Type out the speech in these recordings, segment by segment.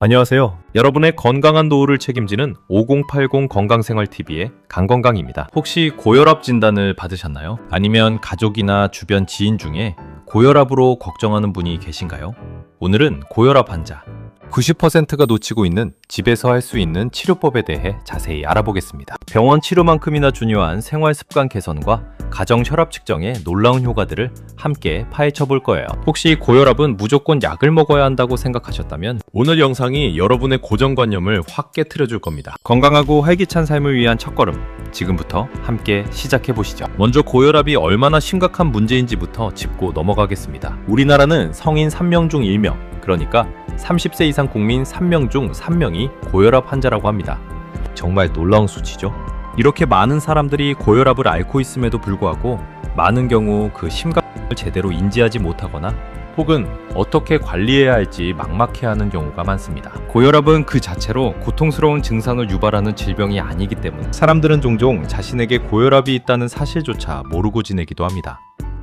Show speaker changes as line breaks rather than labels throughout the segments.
안녕하세요. 여러분의 건강한 노후를 책임지는 5080 건강생활TV의 강건강입니다. 혹시 고혈압 진단을 받으셨나요? 아니면 가족이나 주변 지인 중에 고혈압으로 걱정하는 분이 계신가요? 오늘은 고혈압 환자 90%가 놓치고 있는 집에서 할 수 있는 치료법에 대해 자세히 알아보겠습니다. 병원 치료만큼이나 중요한 생활습관 개선과 가정 혈압 측정의 놀라운 효과들을 함께 파헤쳐 볼 거예요. 혹시 고혈압은 무조건 약을 먹어야 한다고 생각하셨다면 오늘 영상이 여러분의 고정관념을 확 깨트려 줄 겁니다. 건강하고 활기찬 삶을 위한 첫걸음, 지금부터 함께 시작해 보시죠. 먼저 고혈압이 얼마나 심각한 문제인지부터 짚고 넘어가겠습니다. 우리나라는 성인 3명 중 1명, 그러니까 30세 이상 국민 3명 중 3명이 고혈압 환자라고 합니다. 정말 놀라운 수치죠? 이렇게 많은 사람들이 고혈압을 앓고 있음에도 불구하고 많은 경우 그 심각성을 제대로 인지하지 못하거나 혹은 어떻게 관리해야 할지 막막해하는 경우가 많습니다. 고혈압은 그 자체로 고통스러운 증상을 유발하는 질병이 아니기 때문에 사람들은 종종 자신에게 고혈압이 있다는 사실조차 모르고 지내기도 합니다.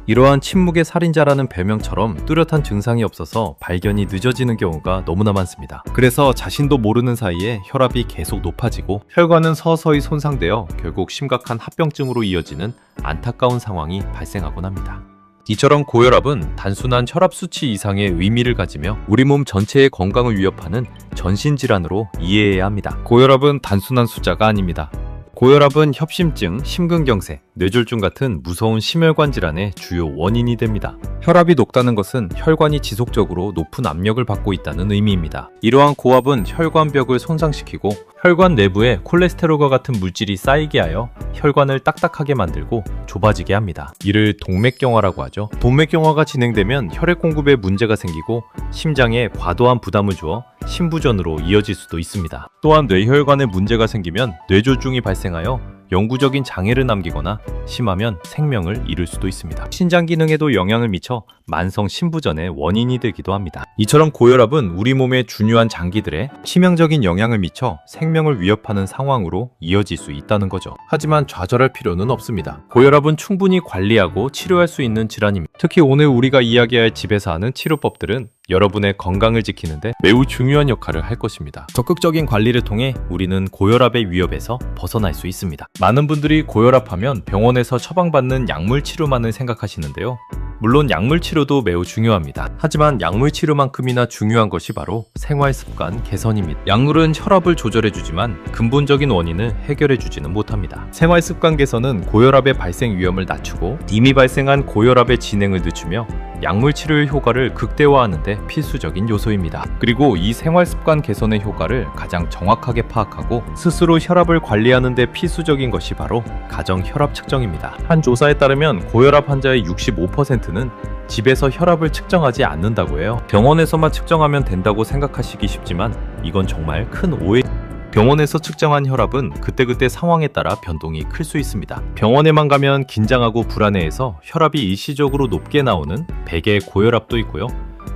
이러한 침묵의 살인자라는 별명처럼 뚜렷한 증상이 없어서 발견이 늦어지는 경우가 너무나 많습니다. 그래서 자신도 모르는 사이에 혈압이 계속 높아지고 혈관은 서서히 손상되어 결국 심각한 합병증으로 이어지는 안타까운 상황이 발생하곤 합니다. 이처럼 고혈압은 단순한 혈압 수치 이상의 의미를 가지며 우리 몸 전체의 건강을 위협하는 전신질환으로 이해해야 합니다. 고혈압은 단순한 숫자가 아닙니다. 고혈압은 협심증, 심근경색, 뇌졸중 같은 무서운 심혈관 질환의 주요 원인이 됩니다. 혈압이 높다는 것은 혈관이 지속적으로 높은 압력을 받고 있다는 의미입니다. 이러한 고압은 혈관벽을 손상시키고 혈관 내부에 콜레스테롤과 같은 물질이 쌓이게 하여 혈관을 딱딱하게 만들고 좁아지게 합니다. 이를 동맥경화라고 하죠. 동맥경화가 진행되면 혈액 공급에 문제가 생기고 심장에 과도한 부담을 주어 심부전으로 이어질 수도 있습니다. 또한 뇌혈관에 문제가 생기면 뇌졸중이 발생하여 영구적인 장애를 남기거나 심하면 생명을 잃을 수도 있습니다. 신장 기능에도 영향을 미쳐 만성 심부전의 원인이 되기도 합니다. 이처럼 고혈압은 우리 몸의 중요한 장기들에 치명적인 영향을 미쳐 생명을 위협하는 상황으로 이어질 수 있다는 거죠. 하지만 좌절할 필요는 없습니다. 고혈압은 충분히 관리하고 치료할 수 있는 질환입니다. 특히 오늘 우리가 이야기할 집에서 하는 치료법들은 여러분의 건강을 지키는데 매우 중요한 역할을 할 것입니다. 적극적인 관리를 통해 우리는 고혈압의 위협에서 벗어날 수 있습니다. 많은 분들이 고혈압하면 병원에서 처방받는 약물 치료만을 생각하시는데요. 물론 약물 치료도 매우 중요합니다. 하지만 약물 치료만큼이나 중요한 것이 바로 생활 습관 개선입니다. 약물은 혈압을 조절해주지만 근본적인 원인을 해결해주지는 못합니다. 생활 습관 개선은 고혈압의 발생 위험을 낮추고 이미 발생한 고혈압의 진행을 늦추며 약물 치료의 효과를 극대화하는 데 필수적인 요소입니다. 그리고 이 생활 습관 개선의 효과를 가장 정확하게 파악하고 스스로 혈압을 관리하는 데 필수적인 것이 바로 가정 혈압 측정입니다. 한 조사에 따르면 고혈압 환자의 65%는 집에서 혈압을 측정하지 않는다고 해요. 병원에서만 측정하면 된다고 생각하시기 쉽지만 이건 정말 큰 오해. 병원에서 측정한 혈압은 그때그때 상황에 따라 변동이 클 수 있습니다. 병원에만 가면 긴장하고 불안해해서 혈압이 일시적으로 높게 나오는 백의 고혈압도 있고요.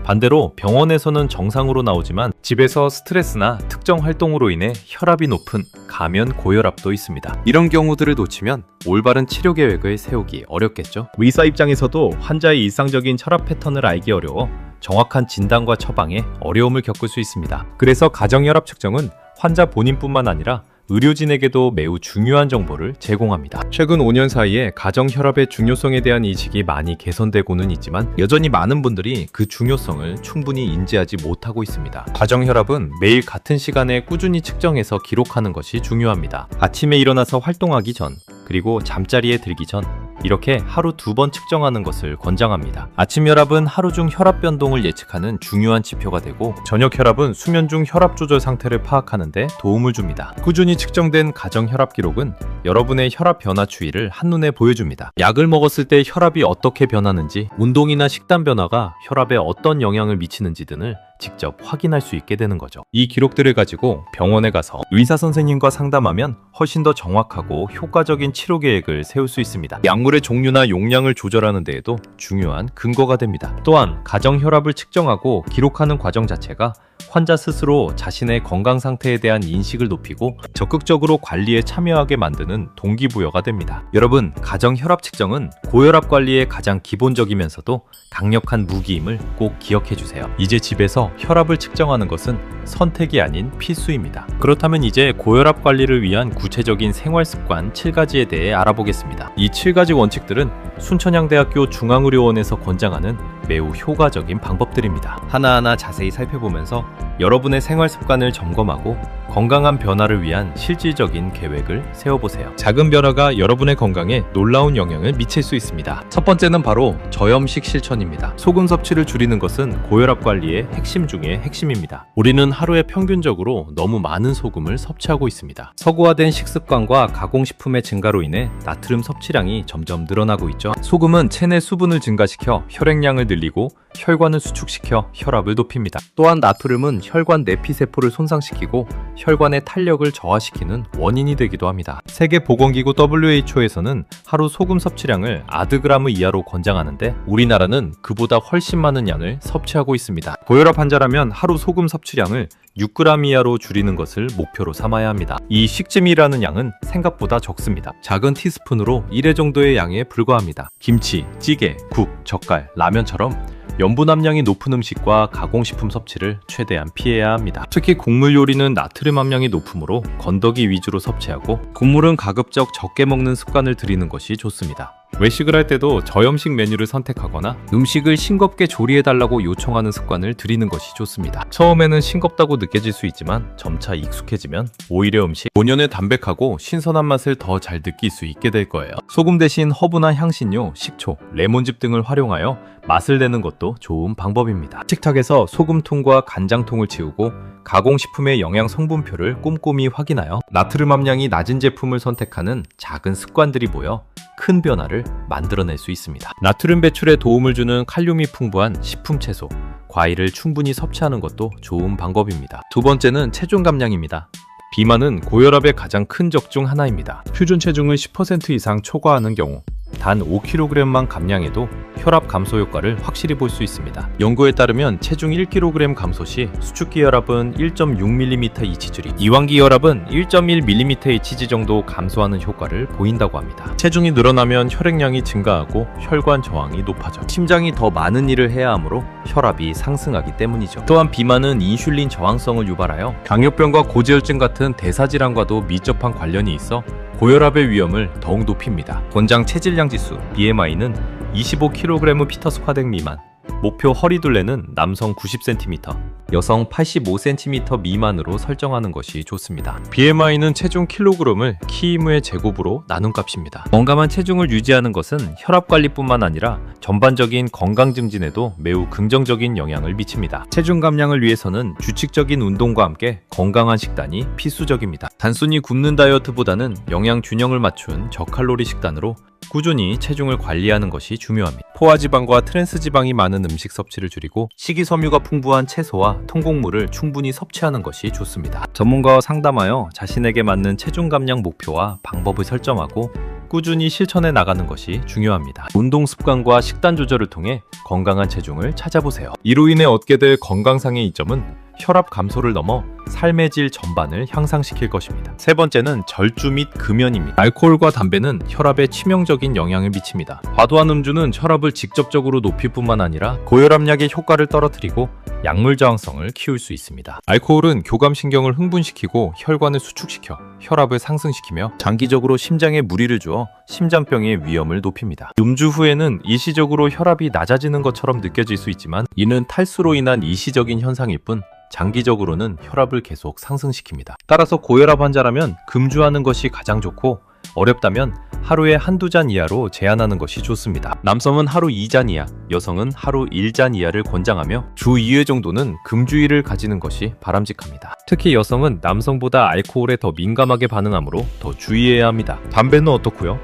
반대로 병원에서는 정상으로 나오지만 집에서 스트레스나 특정 활동으로 인해 혈압이 높은 가면 고혈압도 있습니다. 이런 경우들을 놓치면 올바른 치료 계획을 세우기 어렵겠죠. 의사 입장에서도 환자의 일상적인 혈압 패턴을 알기 어려워 정확한 진단과 처방에 어려움을 겪을 수 있습니다. 그래서 가정 혈압 측정은 환자 본인뿐만 아니라 의료진에게도 매우 중요한 정보를 제공합니다. 최근 5년 사이에 가정 혈압의 중요성에 대한 인식이 많이 개선되고는 있지만 여전히 많은 분들이 그 중요성을 충분히 인지하지 못하고 있습니다. 가정 혈압은 매일 같은 시간에 꾸준히 측정해서 기록하는 것이 중요합니다. 아침에 일어나서 활동하기 전, 그리고 잠자리에 들기 전 이렇게 하루 2번 측정하는 것을 권장합니다. 아침 혈압은 하루 중 혈압 변동을 예측하는 중요한 지표가 되고 저녁 혈압은 수면 중 혈압 조절 상태를 파악하는 데 도움을 줍니다. 꾸준히 측정된 가정 혈압 기록은 여러분의 혈압 변화 추이를 한눈에 보여줍니다. 약을 먹었을 때 혈압이 어떻게 변하는지, 운동이나 식단 변화가 혈압에 어떤 영향을 미치는지 등을 직접 확인할 수 있게 되는 거죠. 이 기록들을 가지고 병원에 가서 의사 선생님과 상담하면 훨씬 더 정확하고 효과적인 치료 계획을 세울 수 있습니다. 약물의 종류나 용량을 조절하는 데에도 중요한 근거가 됩니다. 또한 가정 혈압을 측정하고 기록하는 과정 자체가 환자 스스로 자신의 건강 상태에 대한 인식을 높이고 적극적으로 관리에 참여하게 만드는 동기부여가 됩니다. 여러분, 가정 혈압 측정은 고혈압 관리의 가장 기본적이면서도 강력한 무기임을 꼭 기억해 주세요. 이제 집에서 혈압을 측정하는 것은 선택이 아닌 필수입니다. 그렇다면 이제 고혈압 관리를 위한 구체적인 생활 습관 7가지에 대해 알아보겠습니다. 이 7가지 원칙들은 순천향대학교 중앙의료원에서 권장하는 매우 효과적인 방법들입니다. 하나하나 자세히 살펴보면서 여러분의 생활 습관을 점검하고 건강한 변화를 위한 실질적인 계획을 세워보세요. 작은 변화가 여러분의 건강에 놀라운 영향을 미칠 수 있습니다. 첫 번째는 바로 저염식 실천입니다. 소금 섭취를 줄이는 것은 고혈압 관리의 핵심 중의 핵심입니다. 우리는 하루에 평균적으로 너무 많은 소금을 섭취하고 있습니다. 서구화된 식습관과 가공식품의 증가로 인해 나트륨 섭취량이 점점 늘어나고 있죠. 소금은 체내 수분을 증가시켜 혈액량을 늘리고 혈관을 수축시켜 혈압을 높입니다. 또한 나트륨은 혈관 내피세포를 손상시키고 혈관의 탄력을 저하시키는 원인이 되기도 합니다. 세계보건기구 WHO에서는 하루 소금 섭취량을 아드그라무 이하로 권장하는데 우리나라는 그보다 훨씬 많은 양을 섭취하고 있습니다. 고혈압 환자라면 하루 소금 섭취량을 6g 이하로 줄이는 것을 목표로 삼아야 합니다. 이 식찜이라는 양은 생각보다 적습니다. 작은 티스푼으로 1회 정도의 양에 불과합니다. 김치, 찌개, 국, 젓갈, 라면처럼 염분 함량이 높은 음식과 가공식품 섭취를 최대한 피해야 합니다. 특히 국물 요리는 나트륨 함량이 높으므로 건더기 위주로 섭취하고 국물은 가급적 적게 먹는 습관을 들이는 것이 좋습니다. 외식을 할 때도 저염식 메뉴를 선택하거나 음식을 싱겁게 조리해달라고 요청하는 습관을 들이는 것이 좋습니다. 처음에는 싱겁다고 느껴질 수 있지만 점차 익숙해지면 오히려 음식 본연의 담백하고 신선한 맛을 더 잘 느낄 수 있게 될 거예요. 소금 대신 허브나 향신료, 식초, 레몬즙 등을 활용하여 맛을 내는 것도 좋은 방법입니다. 식탁에서 소금통과 간장통을 치우고 가공식품의 영양 성분표를 꼼꼼히 확인하여 나트륨 함량이 낮은 제품을 선택하는 작은 습관들이 모여 큰 변화를 만들어낼 수 있습니다. 나트륨 배출에 도움을 주는 칼륨이 풍부한 식품 채소, 과일을 충분히 섭취하는 것도 좋은 방법입니다. 두 번째는 체중 감량입니다. 비만은 고혈압의 가장 큰 적 중 하나입니다. 표준 체중을 10% 이상 초과하는 경우 단 5kg만 감량해도 혈압 감소 효과를 확실히 볼 수 있습니다. 연구에 따르면 체중 1kg 감소 시 수축기 혈압은 1.6mm 이치줄이, 이완기 혈압은 1.1mm 이치지 정도 감소하는 효과를 보인다고 합니다. 체중이 늘어나면 혈액량이 증가하고 혈관 저항이 높아져 심장이 더 많은 일을 해야 하므로 혈압이 상승하기 때문이죠. 또한 비만은 인슐린 저항성을 유발하여 당뇨병과 고지혈증 같은 대사질환과도 밀접한 관련이 있어 고혈압의 위험을 더욱 높입니다. 권장 체질량 지수 BMI는 25kg/m² 미만, 목표 허리둘레는 남성 90cm, 여성 85cm 미만으로 설정하는 것이 좋습니다. BMI는 체중 킬로그램을 키이무의 제곱으로 나눈 값입니다. 건강한 체중을 유지하는 것은 혈압 관리뿐만 아니라 전반적인 건강 증진에도 매우 긍정적인 영향을 미칩니다. 체중 감량을 위해서는 규칙적인 운동과 함께 건강한 식단이 필수적입니다. 단순히 굶는 다이어트보다는 영양 균형을 맞춘 저칼로리 식단으로 꾸준히 체중을 관리하는 것이 중요합니다. 포화지방과 트랜스지방이 많은 음식 섭취를 줄이고 식이섬유가 풍부한 채소와 통곡물을 충분히 섭취하는 것이 좋습니다. 전문가와 상담하여 자신에게 맞는 체중 감량 목표와 방법을 설정하고 꾸준히 실천해 나가는 것이 중요합니다. 운동 습관과 식단 조절을 통해 건강한 체중을 찾아보세요. 이로 인해 얻게 될 건강상의 이점은 혈압 감소를 넘어 삶의 질 전반을 향상시킬 것입니다. 세 번째는 절주 및 금연입니다. 알코올과 담배는 혈압에 치명적인 영향을 미칩니다. 과도한 음주는 혈압을 직접적으로 높일 뿐만 아니라 고혈압약의 효과를 떨어뜨리고 약물 저항성을 키울 수 있습니다. 알코올은 교감신경을 흥분시키고 혈관을 수축시켜 혈압을 상승시키며 장기적으로 심장에 무리를 주어 심장병의 위험을 높입니다. 음주 후에는 일시적으로 혈압이 낮아지는 것처럼 느껴질 수 있지만 이는 탈수로 인한 일시적인 현상일 뿐 장기적으로는 혈압을 계속 상승시킵니다. 따라서 고혈압 환자라면 금주하는 것이 가장 좋고 어렵다면 하루에 한두 잔 이하로 제한하는 것이 좋습니다. 남성은 하루 2잔 이하, 여성은 하루 1잔 이하를 권장하며 주 2회 정도는 금주일을 가지는 것이 바람직합니다. 특히 여성은 남성보다 알코올에 더 민감하게 반응하므로 더 주의해야 합니다. 담배는 어떻고요?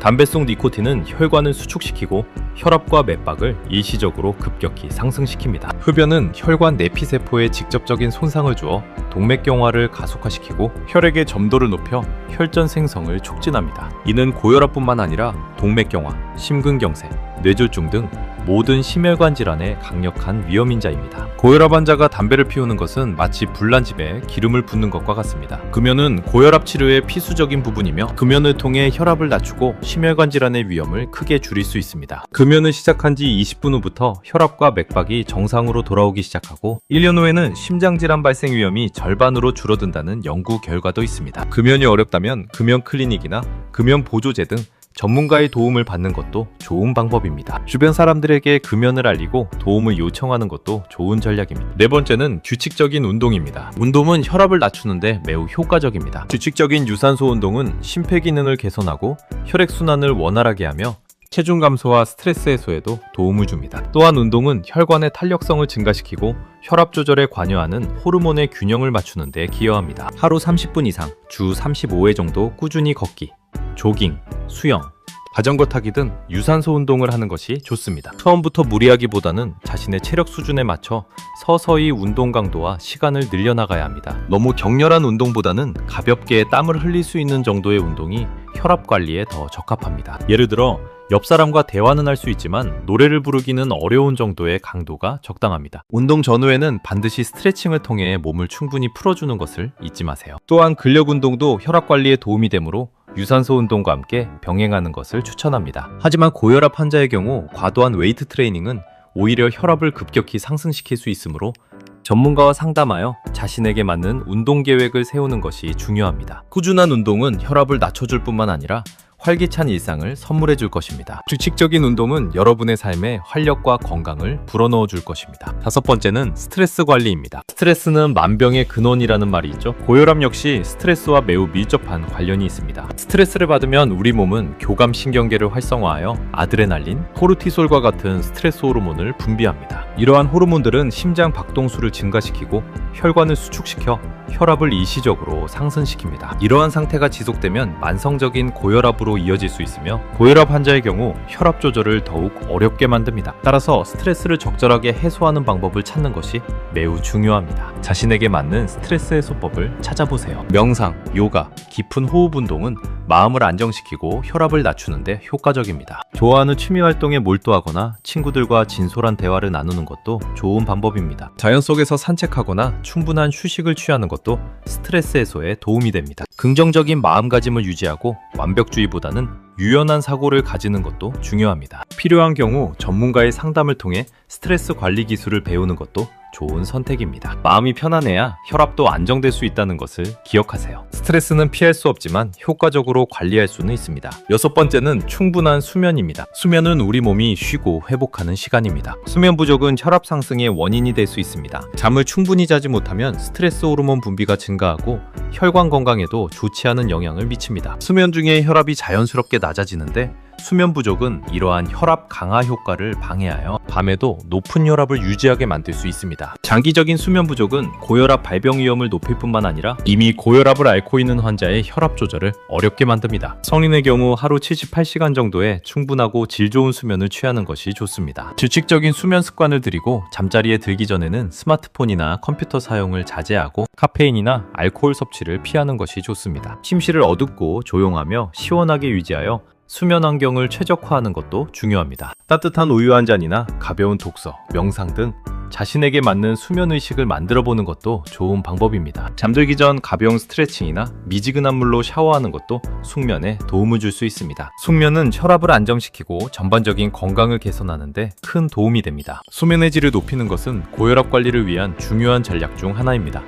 담배 속 니코틴은 혈관을 수축시키고 혈압과 맥박을 일시적으로 급격히 상승시킵니다. 흡연은 혈관 내피세포에 직접적인 손상을 주어 동맥경화를 가속화시키고 혈액의 점도를 높여 혈전 생성을 촉진합니다. 이는 고혈압뿐만 아니라 동맥경화, 심근경색, 뇌졸중 등 모든 심혈관 질환의 강력한 위험인자입니다. 고혈압 환자가 담배를 피우는 것은 마치 불난 집에 기름을 붓는 것과 같습니다. 금연은 고혈압 치료의 필수적인 부분이며 금연을 통해 혈압을 낮추고 심혈관 질환의 위험을 크게 줄일 수 있습니다. 금연을 시작한 지 20분 후부터 혈압과 맥박이 정상으로 돌아오기 시작하고 1년 후에는 심장질환 발생 위험이 절반으로 줄어든다는 연구 결과도 있습니다. 금연이 어렵다면 금연 클리닉이나 금연 보조제 등 전문가의 도움을 받는 것도 좋은 방법입니다. 주변 사람들에게 금연을 알리고 도움을 요청하는 것도 좋은 전략입니다. 네 번째는 규칙적인 운동입니다. 운동은 혈압을 낮추는데 매우 효과적입니다. 규칙적인 유산소 운동은 심폐기능을 개선하고 혈액순환을 원활하게 하며 체중 감소와 스트레스 해소에도 도움을 줍니다. 또한 운동은 혈관의 탄력성을 증가시키고 혈압 조절에 관여하는 호르몬의 균형을 맞추는 데 기여합니다. 하루 30분 이상 주 35회 정도 꾸준히 걷기, 조깅, 수영, 자전거 타기 등 유산소 운동을 하는 것이 좋습니다. 처음부터 무리하기보다는 자신의 체력 수준에 맞춰 서서히 운동 강도와 시간을 늘려나가야 합니다. 너무 격렬한 운동보다는 가볍게 땀을 흘릴 수 있는 정도의 운동이 혈압 관리에 더 적합합니다. 예를 들어 옆 사람과 대화는 할 수 있지만 노래를 부르기는 어려운 정도의 강도가 적당합니다. 운동 전후에는 반드시 스트레칭을 통해 몸을 충분히 풀어주는 것을 잊지 마세요. 또한 근력 운동도 혈압 관리에 도움이 되므로 유산소 운동과 함께 병행하는 것을 추천합니다. 하지만 고혈압 환자의 경우 과도한 웨이트 트레이닝은 오히려 혈압을 급격히 상승시킬 수 있으므로 전문가와 상담하여 자신에게 맞는 운동 계획을 세우는 것이 중요합니다. 꾸준한 운동은 혈압을 낮춰줄 뿐만 아니라 활기찬 일상을 선물해 줄 것입니다. 규칙적인 운동은 여러분의 삶에 활력과 건강을 불어넣어 줄 것입니다. 다섯 번째는 스트레스 관리입니다. 스트레스는 만병의 근원이라는 말이 있죠. 고혈압 역시 스트레스와 매우 밀접한 관련이 있습니다. 스트레스를 받으면 우리 몸은 교감신경계를 활성화하여 아드레날린, 코르티솔과 같은 스트레스 호르몬을 분비합니다. 이러한 호르몬들은 심장 박동수를 증가시키고 혈관을 수축시켜 혈압을 일시적으로 상승시킵니다. 이러한 상태가 지속되면 만성적인 고혈압으로 이어질 수 있으며 고혈압 환자의 경우 혈압 조절을 더욱 어렵게 만듭니다. 따라서 스트레스를 적절하게 해소하는 방법을 찾는 것이 매우 중요합니다. 자신에게 맞는 스트레스 해소법을 찾아보세요. 명상, 요가, 깊은 호흡 운동은 마음을 안정시키고 혈압을 낮추는데 효과적입니다. 좋아하는 취미 활동에 몰두하거나 친구들과 진솔한 대화를 나누는 것도 좋은 방법입니다. 자연 속에서 산책하거나 충분한 휴식을 취하는 것도 스트레스 해소에 도움이 됩니다. 긍정적인 마음가짐을 유지하고 완벽주의보다는 유연한 사고를 가지는 것도 중요합니다. 필요한 경우 전문가의 상담을 통해 스트레스 관리 기술을 배우는 것도 좋은 선택입니다. 마음이 편안해야 혈압도 안정될 수 있다는 것을 기억하세요. 스트레스는 피할 수 없지만 효과적으로 관리할 수는 있습니다. 여섯 번째는 충분한 수면입니다. 수면은 우리 몸이 쉬고 회복하는 시간입니다. 수면 부족은 혈압 상승의 원인이 될 수 있습니다. 잠을 충분히 자지 못하면 스트레스 호르몬 분비가 증가하고 혈관 건강에도 좋지 않은 영향을 미칩니다. 수면 중에 혈압이 자연스럽게 낮아지는데 수면 부족은 이러한 혈압 강화 효과를 방해하여 밤에도 높은 혈압을 유지하게 만들 수 있습니다. 장기적인 수면 부족은 고혈압 발병 위험을 높일 뿐만 아니라 이미 고혈압을 앓고 있는 환자의 혈압 조절을 어렵게 만듭니다. 성인의 경우 하루 78시간 정도의 충분하고 질 좋은 수면을 취하는 것이 좋습니다. 규칙적인 수면 습관을 들이고 잠자리에 들기 전에는 스마트폰이나 컴퓨터 사용을 자제하고 카페인이나 알코올 섭취를 피하는 것이 좋습니다. 침실을 어둡고 조용하며 시원하게 유지하여 수면 환경을 최적화하는 것도 중요합니다. 따뜻한 우유 한 잔이나 가벼운 독서, 명상 등 자신에게 맞는 수면 의식을 만들어 보는 것도 좋은 방법입니다. 잠들기 전 가벼운 스트레칭이나 미지근한 물로 샤워하는 것도 숙면에 도움을 줄 수 있습니다. 숙면은 혈압을 안정시키고 전반적인 건강을 개선하는 데 큰 도움이 됩니다. 수면의 질을 높이는 것은 고혈압 관리를 위한 중요한 전략 중 하나입니다.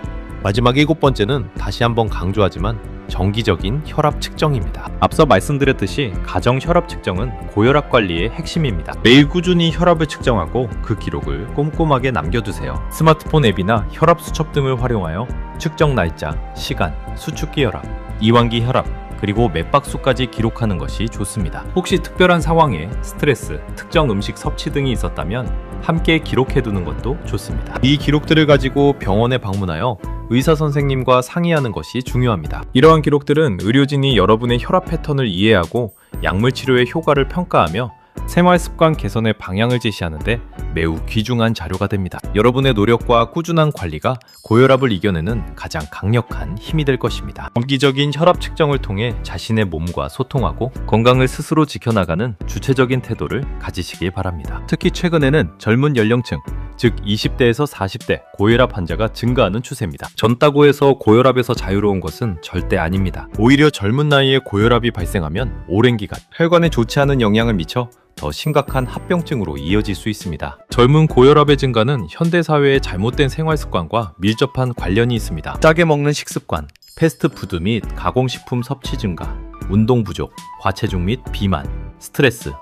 마지막 일곱 번째는 다시 한번 강조하지만 정기적인 혈압 측정입니다. 앞서 말씀드렸듯이 가정 혈압 측정은 고혈압 관리의 핵심입니다. 매일 꾸준히 혈압을 측정하고 그 기록을 꼼꼼하게 남겨두세요. 스마트폰 앱이나 혈압 수첩 등을 활용하여 측정 날짜, 시간, 수축기 혈압, 이완기 혈압, 그리고 맥박수까지 기록하는 것이 좋습니다. 혹시 특별한 상황에 스트레스, 특정 음식 섭취 등이 있었다면 함께 기록해두는 것도 좋습니다. 이 기록들을 가지고 병원에 방문하여 의사 선생님과 상의하는 것이 중요합니다. 이러한 기록들은 의료진이 여러분의 혈압 패턴을 이해하고 약물 치료의 효과를 평가하며 생활습관 개선의 방향을 제시하는데 매우 귀중한 자료가 됩니다. 여러분의 노력과 꾸준한 관리가 고혈압을 이겨내는 가장 강력한 힘이 될 것입니다. 정기적인 혈압 측정을 통해 자신의 몸과 소통하고 건강을 스스로 지켜나가는 주체적인 태도를 가지시길 바랍니다. 특히 최근에는 젊은 연령층, 즉 20대에서 40대 고혈압 환자가 증가하는 추세입니다. 젊다고 해서 고혈압에서 자유로운 것은 절대 아닙니다. 오히려 젊은 나이에 고혈압이 발생하면 오랜 기간 혈관에 좋지 않은 영향을 미쳐 더 심각한 합병증으로 이어질 수 있습니다. 젊은 고혈압의 증가는 현대사회의 잘못된 생활습관과 밀접한 관련이 있습니다. 짜게 먹는 식습관, 패스트푸드 및 가공식품 섭취 증가, 운동 부족, 과체중 및 비만, 스트레스,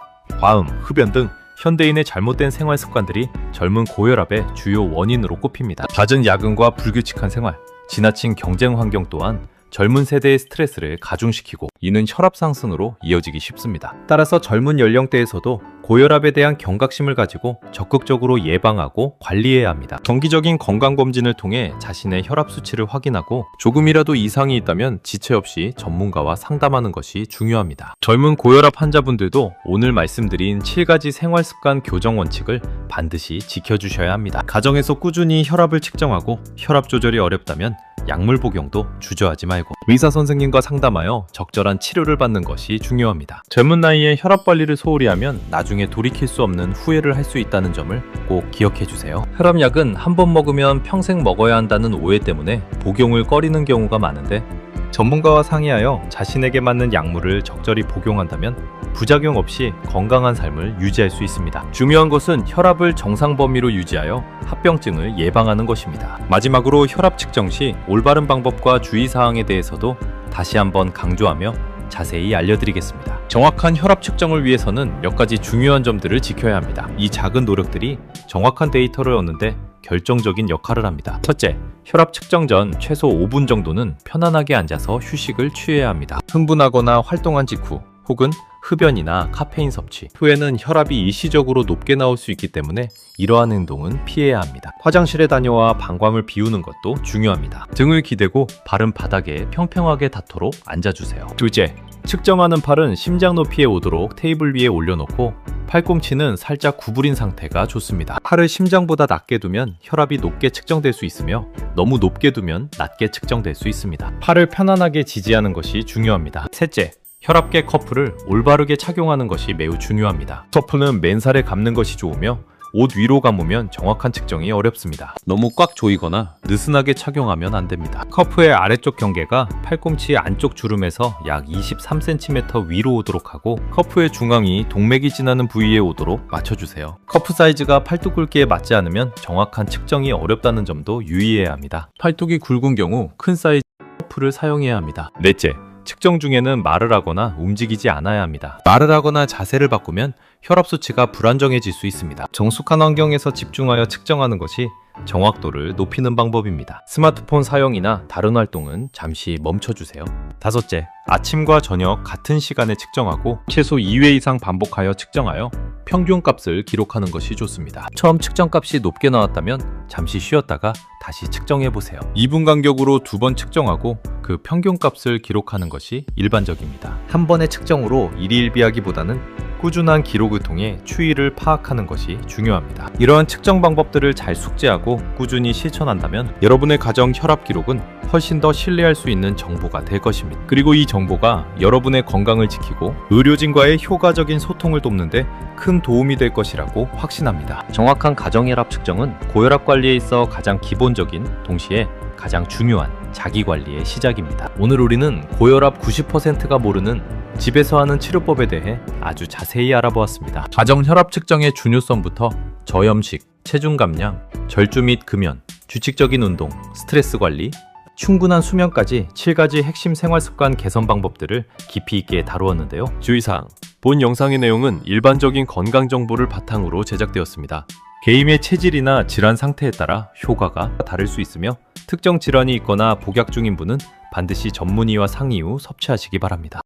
과음, 흡연 등 현대인의 잘못된 생활 습관들이 젊은 고혈압의 주요 원인으로 꼽힙니다. 잦은 야근과 불규칙한 생활, 지나친 경쟁 환경 또한 젊은 세대의 스트레스를 가중시키고 이는 혈압 상승으로 이어지기 쉽습니다. 따라서 젊은 연령대에서도 고혈압에 대한 경각심을 가지고 적극적으로 예방하고 관리해야 합니다. 정기적인 건강검진을 통해 자신의 혈압 수치를 확인하고 조금이라도 이상이 있다면 지체 없이 전문가와 상담하는 것이 중요합니다. 젊은 고혈압 환자분들도 오늘 말씀드린 7가지 생활습관 교정 원칙을 반드시 지켜주셔야 합니다. 가정에서 꾸준히 혈압을 측정하고 혈압 조절이 어렵다면 약물 복용도 주저하지 말고 의사 선생님과 상담하여 적절한 치료를 받는 것이 중요합니다. 젊은 나이에 혈압 관리를 소홀히 하면 나중에 돌이킬 수 없는 후회를 할 수 있다는 점을 꼭 기억해 주세요. 혈압약은 한 번 먹으면 평생 먹어야 한다는 오해 때문에 복용을 꺼리는 경우가 많은데 전문가와 상의하여 자신에게 맞는 약물을 적절히 복용한다면 부작용 없이 건강한 삶을 유지할 수 있습니다. 중요한 것은 혈압을 정상 범위로 유지하여 합병증을 예방하는 것입니다. 마지막으로 혈압 측정 시 올바른 방법과 주의사항에 대해서도 다시 한번 강조하며 자세히 알려드리겠습니다. 정확한 혈압 측정을 위해서는 몇 가지 중요한 점들을 지켜야 합니다. 이 작은 노력들이 정확한 데이터를 얻는데 결정적인 역할을 합니다. 첫째, 혈압 측정 전 최소 5분 정도는 편안하게 앉아서 휴식을 취해야 합니다. 흥분하거나 활동한 직후 혹은 흡연이나 카페인 섭취 후에는 혈압이 일시적으로 높게 나올 수 있기 때문에 이러한 행동은 피해야 합니다. 화장실에 다녀와 방광을 비우는 것도 중요합니다. 등을 기대고 발은 바닥에 평평하게 닿도록 앉아주세요. 둘째, 측정하는 팔은 심장 높이에 오도록 테이블 위에 올려놓고 팔꿈치는 살짝 구부린 상태가 좋습니다. 팔을 심장보다 낮게 두면 혈압이 높게 측정될 수 있으며 너무 높게 두면 낮게 측정될 수 있습니다. 팔을 편안하게 지지하는 것이 중요합니다. 셋째, 혈압계 커플을 올바르게 착용하는 것이 매우 중요합니다. 커플은 맨살에 감는 것이 좋으며 옷 위로 감으면 정확한 측정이 어렵습니다. 너무 꽉 조이거나 느슨하게 착용하면 안 됩니다. 커프의 아래쪽 경계가 팔꿈치 안쪽 주름에서 약 23cm 위로 오도록 하고 커프의 중앙이 동맥이 지나는 부위에 오도록 맞춰주세요. 커프 사이즈가 팔뚝 굵기에 맞지 않으면 정확한 측정이 어렵다는 점도 유의해야 합니다. 팔뚝이 굵은 경우 큰 사이즈 커프를 사용해야 합니다. 넷째, 측정 중에는 말을 하거나 움직이지 않아야 합니다. 말을 하거나 자세를 바꾸면 혈압 수치가 불안정해질 수 있습니다. 정숙한 환경에서 집중하여 측정하는 것이 정확도를 높이는 방법입니다. 스마트폰 사용이나 다른 활동은 잠시 멈춰주세요. 다섯째, 아침과 저녁 같은 시간에 측정하고 최소 2회 이상 반복하여 측정하여 평균값을 기록하는 것이 좋습니다. 처음 측정값이 높게 나왔다면 잠시 쉬었다가 다시 측정해보세요. 2분 간격으로 2번 측정하고 그 평균값을 기록하는 것이 일반적입니다. 한 번의 측정으로 일희일비하기보다는 꾸준한 기록을 통해 추이를 파악하는 것이 중요합니다. 이러한 측정 방법들을 잘 숙지하고 꾸준히 실천한다면 여러분의 가정 혈압 기록은 훨씬 더 신뢰할 수 있는 정보가 될 것입니다. 그리고 이 정보가 여러분의 건강을 지키고 의료진과의 효과적인 소통을 돕는데 큰 도움이 될 것이라고 확신합니다. 정확한 가정 혈압 측정은 고혈압 관리에 있어 가장 기본적인 동시에 가장 중요한 자기관리의 시작입니다. 오늘 우리는 고혈압 90%가 모르는 집에서 하는 치료법에 대해 아주 자세히 알아보았습니다. 가정 혈압 측정의 중요성부터 저염식, 체중 감량, 절주 및 금연, 규칙적인 운동, 스트레스 관리, 충분한 수면까지 7가지 핵심 생활습관 개선 방법들을 깊이 있게 다루었는데요. 주의사항, 본 영상의 내용은 일반적인 건강 정보를 바탕으로 제작되었습니다. 개인의 체질이나 질환 상태에 따라 효과가 다를 수 있으며 특정 질환이 있거나 복약 중인 분은 반드시 전문의와 상의 후 섭취하시기 바랍니다.